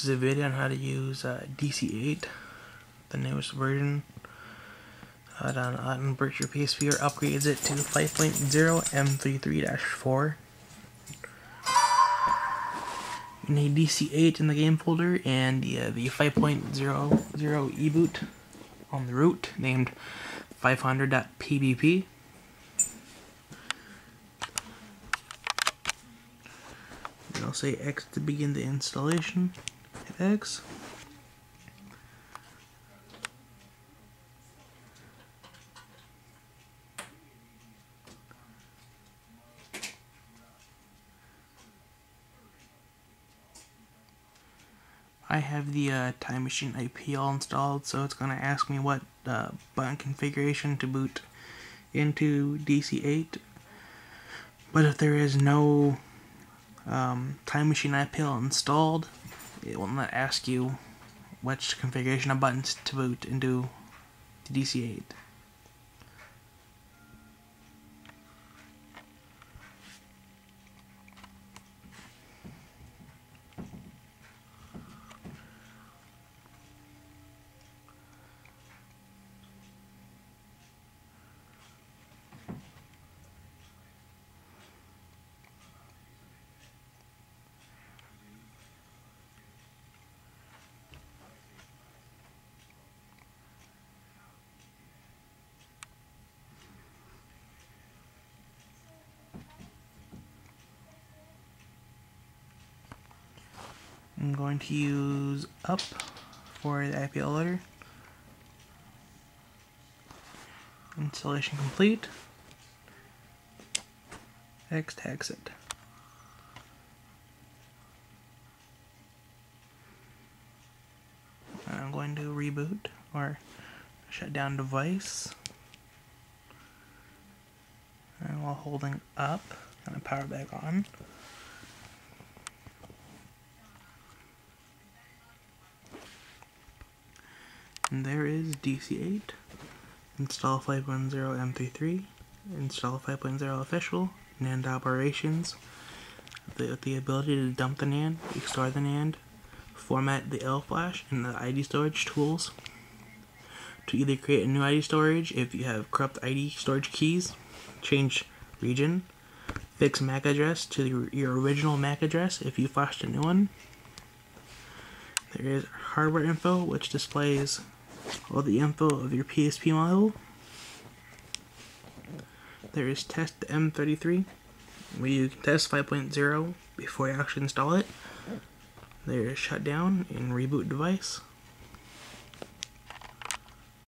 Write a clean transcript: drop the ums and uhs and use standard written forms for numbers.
This is a video on how to use DC8, the newest version. Unbirch your PSP or upgrades it to 5.0 M33-4. You need DC8 in the game folder and the 5.00 e-boot on the root named 500.pbp. I'll say X to begin the installation. Hit X. I have the Time Machine IP all installed, so it's going to ask me what button configuration to boot into DC8. But if there is no Time Machine IP installed, it will not ask you which configuration of buttons to boot into DC8. I'm going to use up for the IP loader. Installation complete. X to exit. And I'm going to reboot or shut down device. And while holding up, I'm going to power back on. And there is DC8. Install 5.0 M33. Install 5.0 official. NAND operations. The ability to dump the NAND, restore the NAND, format the L flash, and the ID storage tools. To either create a new ID storage if you have corrupt ID storage keys, change region, fix MAC address to your original MAC address if you flashed a new one. There is hardware info, which displays all the info of your PSP model. There is test M33, where you can test 5.0 before you actually install it. There is shutdown and reboot device.